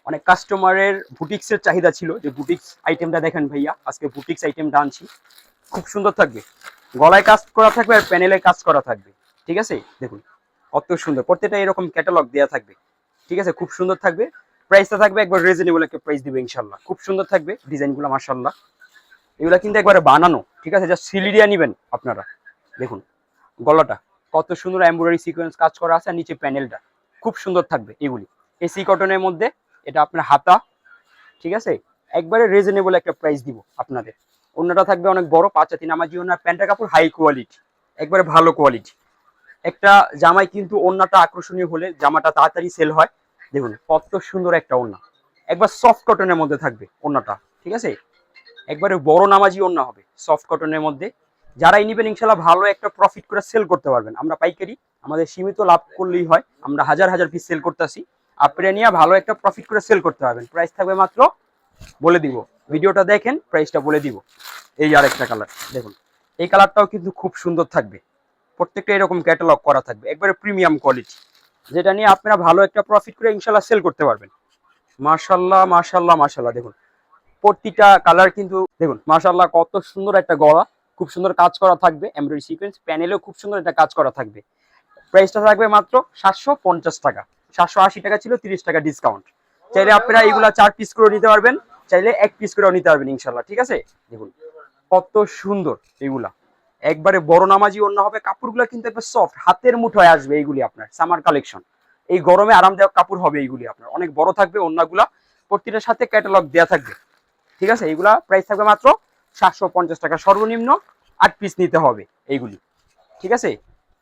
অনেক কাস্টমারের বুটিক্সের চাহিদা ছিল যে বুটিক্স আইটেমটা দেখেন ভাইয়া, আজকে বুটিক্স আইটেমটা আনছি। খুব সুন্দর থাকবে, গলায় কাজ করা থাকবে আর প্যানেলে কাজ করা থাকবে। ঠিক আছে, দেখুন কত সুন্দর, প্রত্যেকটা এরকম ক্যাটালগ দেওয়া থাকবে। ঠিক আছে, খুব সুন্দর থাকবে। প্রাইসটা থাকবে একবার রিজনেবল একটা প্রাইস দিবে ইনশাল্লাহ। খুব সুন্দর থাকবে ডিজাইনগুলো মাশাল্লাহ। এগুলা কিন্তু একবারে বানানো, ঠিক আছে, জাস্ট সিলিরিয়া নেবেন আপনারা। দেখুন গলাটা কত সুন্দর এমব্রয়ডারি সিকোয়েন্স কাজ করা আছে, আর নিচে প্যানেলটা খুব সুন্দর থাকবে। এগুলি এসি কটনের মধ্যে, এটা আপনার হাতা। ঠিক আছে, একবারে রিজনেবল একটা প্রাইস দিব আপনাদের। অন্যটা থাকবে অনেক বড় 5 হাতি নামাজি ওনার, প্যান্টের কাপড় হাই কোয়ালিটি, একবারে ভালো কোয়ালিটি। একটা জামাই কিন্তু ওন্নাটা আকর্ষণীয় হলে জামাটা তাড়াতাড়ি সেল হয়। দেখুন কত সুন্দর একটা ওন্না, একবার সফট কটনের মধ্যে থাকবে ওন্নাটা। ঠিক আছে, একবারে বড় নামাজি ওন্না হবে সফট কটনের মধ্যে। যারাই নিবেন ইনশাল্লাহ ভালো একটা প্রফিট করে সেল করতে পারবেন। আমরা পাইকারি, আমাদের সীমিত লাভ করলেই হয়, আমরা হাজার হাজার পিস সেল করতেছি। আপনারা নিয়ে ভালো একটা প্রফিট করে সেল করতে পারবেন। প্রাইস থাকবে মাত্র, বলে দিব, ভিডিওটা দেখেন প্রাইসটা বলে দিব। এই আরেকটা কালার দেখুন, এই কালারটাও কিন্তু খুব সুন্দর থাকবে। প্রত্যেকটা এরকম ক্যাটালগ করা থাকবে, একবারে প্রিমিয়াম কোয়ালিটি, যেটা নিয়ে আপনারা ভালো একটা প্রফিট করে ইনশাল্লাহ সেল করতে পারবেন। মাশাল্লাহ মাশাল্লাহ মাশাল্লাহ, দেখুন প্রতিটা কালার কিন্তু দেখুন মাশাল্লাহ কত সুন্দর একটা গলা, খুব সুন্দর কাজ করা থাকবে, এমব্রয়ডারি সিকোয়েন্স প্যানেলেও খুব সুন্দর একটা কাজ করা থাকবে। প্রাইসটা থাকবে মাত্র 750 টাকা। 780 টাকা ছিল, 30 টাকা ডিসকাউন্ট। চাইলে আপনারা এইগুলা 4 পিস করে নিতে পারবেন, চাইলে 1 পিস করেও নিতে পারবেন ইনশাল্লাহ। ঠিক আছে, দেখুন কত সুন্দর এইগুলা, একবারে বড় নামাজি ওন্না হবে। কাপড়গুলো কিন্তু একবার সফট, হাতের মুঠোয় আসবে। এইগুলি আপনার সামার কালেকশন, এই গরমে আরামদায়ক কাপড় হবে এইগুলি আপনার। অনেক বড় থাকবে ওন্নাগুলা, প্রতিটার সাথে ক্যাটালগ দেওয়া থাকবে। ঠিক আছে, এইগুলা প্রাইস থাকবে মাত্র 750 টাকা, সর্বনিম্ন 8 পিস নিতে হবে এইগুলি। ঠিক আছে,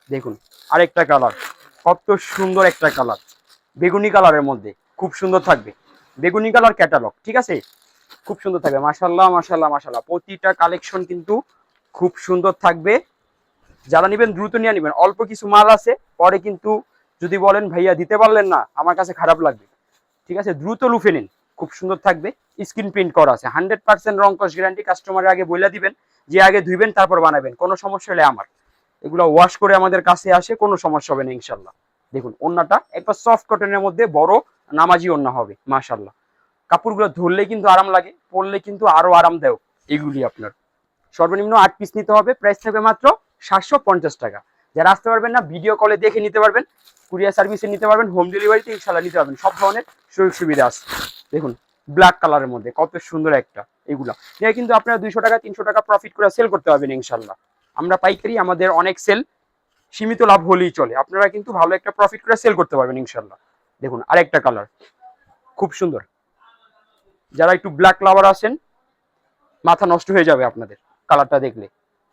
দেখুন আরেকটা কালার, কত সুন্দর একটা কালার, বেগুনি কালারের মধ্যে খুব সুন্দর থাকবে। বেগুনি কালার ক্যাটালগ, ঠিক আছে, খুব সুন্দর থাকবে। মাশাল্লাহ মাশাল্লাহ মাশাল্লাহ, প্রতিটা কালেকশন কিন্তু খুব সুন্দর থাকবে। যারা নেবেন দ্রুত নিয়ে নেবেন, অল্প কিছু মাল আছে, পরে কিন্তু যদি বলেন ভাইয়া দিতে পারলেন না, আমার কাছে খারাপ লাগবে। ঠিক আছে, দ্রুত লুফে নিন, খুব সুন্দর থাকবে। স্ক্রিন প্রিন্ট করা আছে, 100% রং কস গ্যারান্টি। কাস্টমারের আগে বলে দিবেন যে আগে ধুইবেন তারপর বানাবেন, কোনো সমস্যা হলে আমার এগুলো ওয়াশ করে আমাদের কাছে আসে, কোনো সমস্যা হবে না ইনশাল্লাহ। দেখুন ওন্নাটা একবার সফট কটনের মধ্যে বড় নামাজি ওন্না হবে মাশাল্লাহ। কাপড়গুলো ধরলে কিন্তু আরাম লাগে, পরলে কিন্তু আরো আরামদায়ক। এগুলি আপনার সর্বনিম্ন 8 পিস নিতে হবে। প্রাইস থাকবে মাত্র 750 টাকা। যারা আসতে পারবেন না, ভিডিও কলে দেখে নিতে পারবেন, কুরিয়ার সার্ভিসে নিতে পারবেন, হোম ডেলিভারিতে ইনশাল্লাহ নিতে পারবেন। সব ধরনের সুযোগ সুবিধা আছে। দেখুন ব্ল্যাক কালারের মধ্যে কত সুন্দর একটা, এগুলা এটা কিন্তু আপনারা 200 টাকা 300 টাকা প্রফিট করে সেল করতে পারবেন ইনশাল্লাহ। আমরা পাইকারি, আমাদের অনেক সেল, সীমিত লাভ হলেই চলে। আপনারা কিন্তু ভালো একটা প্রফিট করে সেল করতে পারবেন ইনশাল্লাহ। দেখুন আরেকটা কালার খুব সুন্দর, যারা একটু ব্ল্যাক লাভার আছেন মাথা নষ্ট হয়ে যাবে আপনাদের কালারটা দেখলে।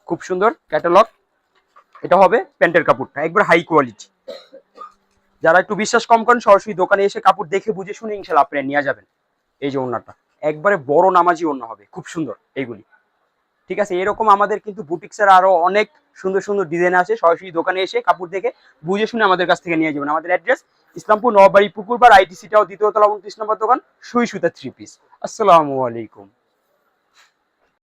খুব সুন্দর ক্যাটালগ, এটা হবে প্যান্টের কাপড়টা একবার হাই কোয়ালিটি। যারা একটু বিশ্বাস কম করেন, সরাসরি দোকানে এসে কাপড় দেখে বুঝে শুনে ইনশাল্লাহ আপনারা নিয়ে যাবেন। এই যে ওন্নাটা একবারে বড় নামাজি ওন্না হবে, খুব সুন্দর এইগুলি। ঠিক আছে, এরকম আমাদের কিন্তু বুটিক্সের আরো অনেক সুন্দর সুন্দর ডিজাইন আছে। সরাসরি দোকানে এসে কাপড় দেখে বুঝে শুনে আমাদের কাছ থেকে নিয়ে যাবেন। আমাদের অ্যাড্রেস ইসলামপুর নবাবাড়ি পুকুরপাড়, আইটিসি টাও 2য় তলা 29 নম্বর দোকান, সুই সুতা 3 পিস। আসসালামু আলাইকুম।